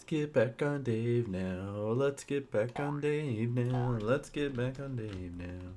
get back on Dave now. Let's get back on Dave now. Let's get back on Dave now.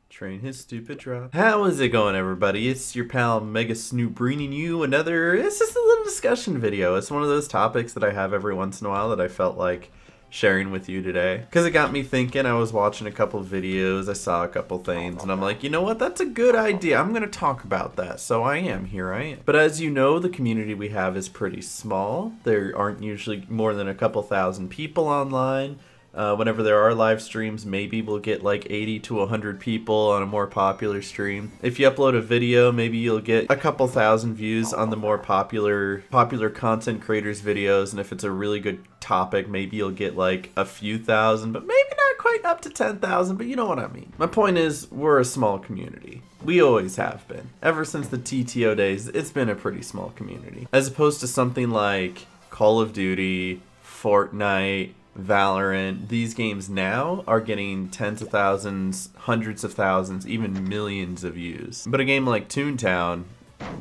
Train his stupid drop. How is it going, everybody? It's your pal Mega Snoop bringing you another. It's just a little discussion video. It's one of those topics that I have every once in a while that I felt like sharing with you today, because it got me thinking. I was watching a couple videos, I saw a couple things, and I'm like, you know what, that's a good idea. I'm gonna talk about that. So I am, here I am. But as you know, the community we have is pretty small. There aren't usually more than a couple thousand people online. Whenever there are live streams, maybe we'll get like 80 to 100 people on a more popular stream. If you upload a video, maybe you'll get a couple thousand views on the more popular content creators' videos, and if it's a really good topic, maybe you'll get like a few thousand, but maybe not quite up to 10,000, but you know what I mean. My point is, we're a small community. We always have been. Ever since the TTO days, it's been a pretty small community. As opposed to something like Call of Duty, Fortnite, Valorant. These games now are getting tens of thousands, hundreds of thousands, even millions of views. But a game like Toontown,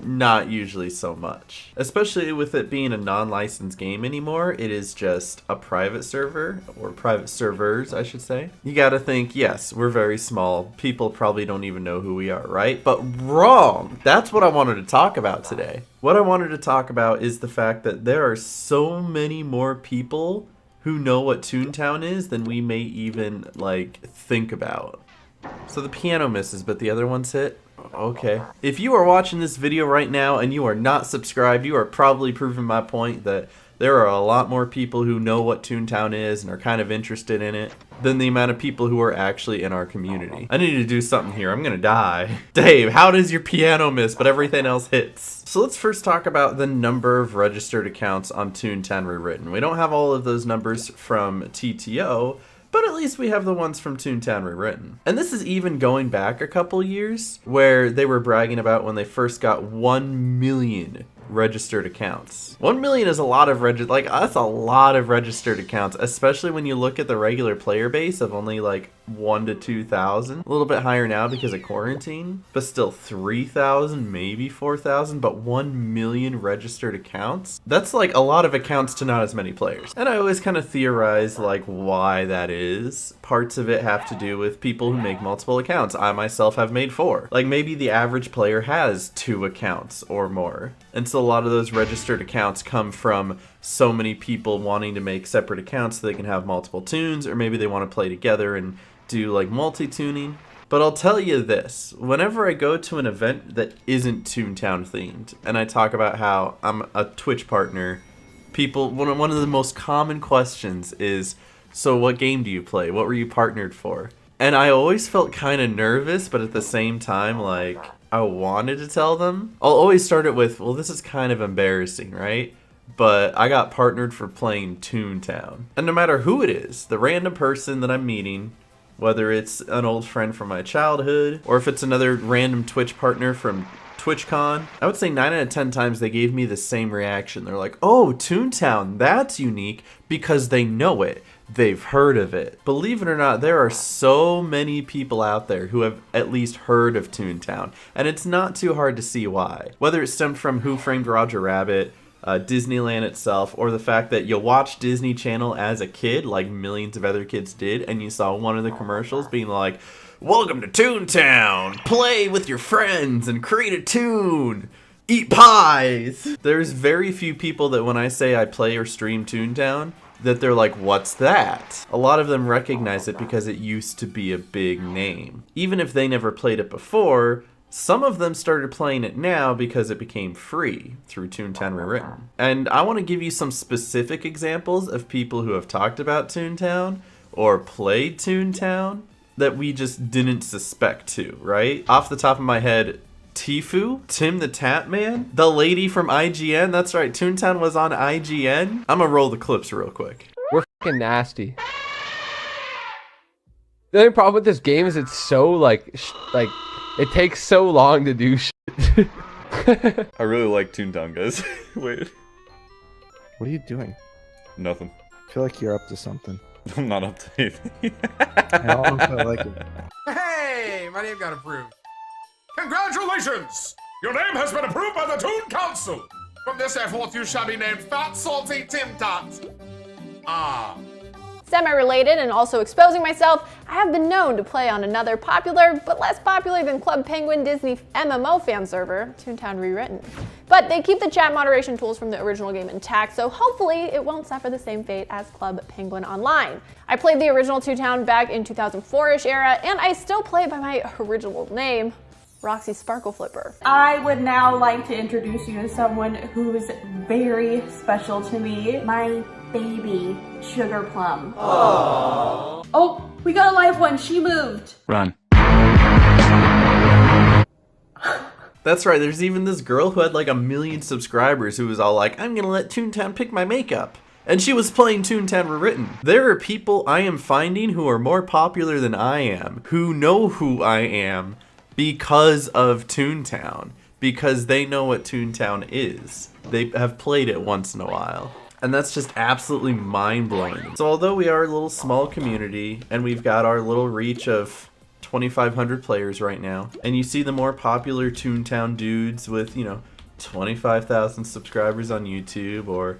not usually so much. Especially with it being a non-licensed game anymore, it is just a private server, or private servers, I should say. You gotta think, yes, we're very small. People probably don't even know who we are, right? But wrong! That's what I wanted to talk about today. What I wanted to talk about is the fact that there are so many more people who know what Toontown is than we may even, like, think about. So the piano misses, but the other ones hit? Okay. If you are watching this video right now and you are not subscribed, you are probably proving my point that there are a lot more people who know what Toontown is and are kind of interested in it than the amount of people who are actually in our community. I need to do something here. I'm gonna die. Dave, how does your piano miss but everything else hits? So let's first talk about the number of registered accounts on Toontown Rewritten. We don't have all of those numbers from TTO, but at least we have the ones from Toontown Rewritten. And this is even going back a couple years, where they were bragging about when they first got 1 million registered accounts. 1 million is a lot of that's a lot of registered accounts, especially when you look at the regular player base of only like 1 to 2,000. A little bit higher now because of quarantine, but still 3,000, maybe 4,000, but 1 million registered accounts. That's like a lot of accounts to not as many players. And I always kind of theorize like why that is. Parts of it have to do with people who make multiple accounts. I myself have made 4. Like maybe the average player has 2 accounts or more. And so a lot of those registered accounts come from so many people wanting to make separate accounts so they can have multiple tunes, or maybe they want to play together and do like multi-tuning. But I'll tell you this, whenever I go to an event that isn't Toontown themed, and I talk about how I'm a Twitch partner, one of the most common questions is, so what game do you play? What were you partnered for? And I always felt kind of nervous, but at the same time, like, I wanted to tell them. I'll always start it with, well, this is kind of embarrassing, right? But I got partnered for playing Toontown. And no matter who it is, the random person that I'm meeting, whether it's an old friend from my childhood, or if it's another random Twitch partner from TwitchCon, I would say 9 out of 10 times they gave me the same reaction. They're like, oh, Toontown, that's unique, because they know it. They've heard of it. Believe it or not, there are so many people out there who have at least heard of Toontown, and it's not too hard to see why. Whether it stemmed from Who Framed Roger Rabbit, Disneyland itself, or the fact that you watched Disney Channel as a kid, like millions of other kids did, and you saw one of the commercials being like, welcome to Toontown, play with your friends and create a tune, eat pies. There's very few people that when I say I play or stream Toontown, that they're like, what's that? A lot of them recognize it because it used to be a big name. Even if they never played it before, some of them started playing it now because it became free through Toontown Rewritten. And I want to give you some specific examples of people who have talked about Toontown or played Toontown that we just didn't suspect to, right? Off the top of my head, Tifu, Tim the Tap Man, the lady from IGN. That's right, Toontown was on IGN. I'm gonna roll the clips real quick. We're fucking nasty. The only problem with this game is it's so like it takes so long to do shit. I really like Toontown, guys. Wait. What are you doing? Nothing. I feel like you're up to something. I'm not up to anything. I almost felt like it. Hey, my name got approved. Congratulations! Your name has been approved by the Toon Council. From this henceforth you shall be named Fat Salty Tim Tot. Ah. Semi-related and also exposing myself, I have been known to play on another popular, but less popular than Club Penguin Disney MMO fan server, Toontown Rewritten. But they keep the chat moderation tools from the original game intact, so hopefully it won't suffer the same fate as Club Penguin Online. I played the original Toontown back in 2004-ish era, and I still play by my original name, Roxy Sparkle Flipper. I would now like to introduce you to someone who's very special to me. My baby, Sugar Plum. Aww. Oh, we got a live one. She moved. Run. That's right, there's even this girl who had like 1 million subscribers who was all like, I'm gonna let Toontown pick my makeup. And she was playing Toontown Rewritten. There are people I am finding who are more popular than I am, who know who I am because of Toontown. Because they know what Toontown is. They have played it once in a while. And that's just absolutely mind-blowing. So although we are a little small community, and we've got our little reach of 2,500 players right now, and you see the more popular Toontown dudes with, 25,000 subscribers on YouTube, or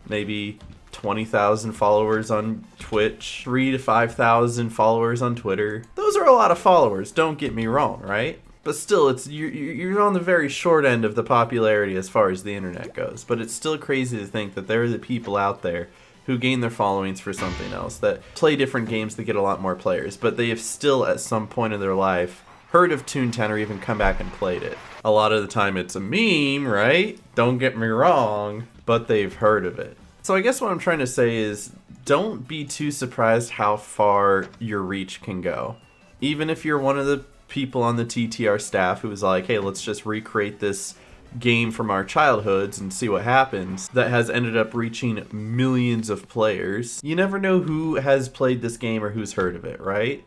maybe 20,000 followers on Twitch, 3,000 to 5,000 followers on Twitter. Those are a lot of followers, don't get me wrong, right? But still, you're on the very short end of the popularity as far as the internet goes. But it's still crazy to think that there are the people out there who gain their followings for something else, that play different games that get a lot more players, but they have still, at some point in their life, heard of Toontown or even come back and played it. A lot of the time it's a meme, right? Don't get me wrong, but they've heard of it. So I guess what I'm trying to say is, don't be too surprised how far your reach can go. Even if you're one of the people on the TTR staff who was like, hey, let's just recreate this game from our childhoods and see what happens, that has ended up reaching millions of players. You never know who has played this game or who's heard of it, right?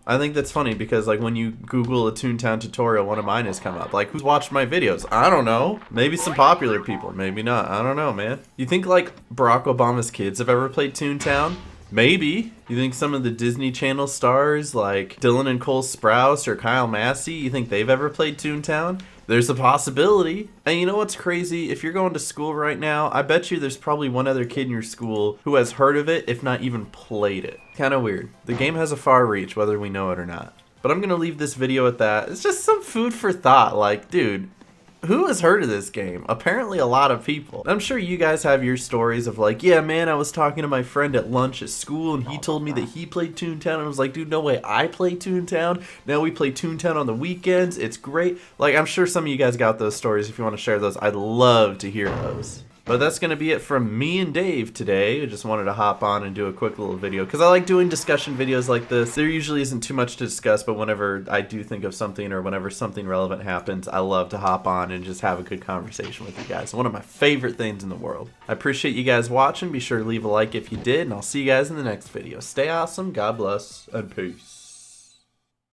I think that's funny because like when you Google a Toontown tutorial, one of mine has come up. Like, who's watched my videos? I don't know. Maybe some popular people, maybe not. I don't know, man. You think like Barack Obama's kids have ever played Toontown? Maybe. You think some of the Disney Channel stars like Dylan and Cole Sprouse or Kyle Massey, you think they've ever played Toontown? There's a possibility. And you know what's crazy? If you're going to school right now, I bet you there's probably one other kid in your school who has heard of it, if not even played it. Kind of weird. The game has a far reach, whether we know it or not. But I'm gonna leave this video at that. It's just some food for thought. Like, dude, who has heard of this game? Apparently a lot of people. I'm sure you guys have your stories of like, yeah man, I was talking to my friend at lunch at school and he told me that he played Toontown, and I was like, dude, no way, I play Toontown. Now we play Toontown on the weekends. It's great. Like, I'm sure some of you guys got those stories. If you want to share those, I'd love to hear those. But that's going to be it from me and Dave today. I just wanted to hop on and do a quick little video because I like doing discussion videos like this. There usually isn't too much to discuss, but whenever I do think of something or whenever something relevant happens, I love to hop on and just have a good conversation with you guys. One of my favorite things in the world. I appreciate you guys watching. Be sure to leave a like if you did, and I'll see you guys in the next video. Stay awesome, God bless, and peace.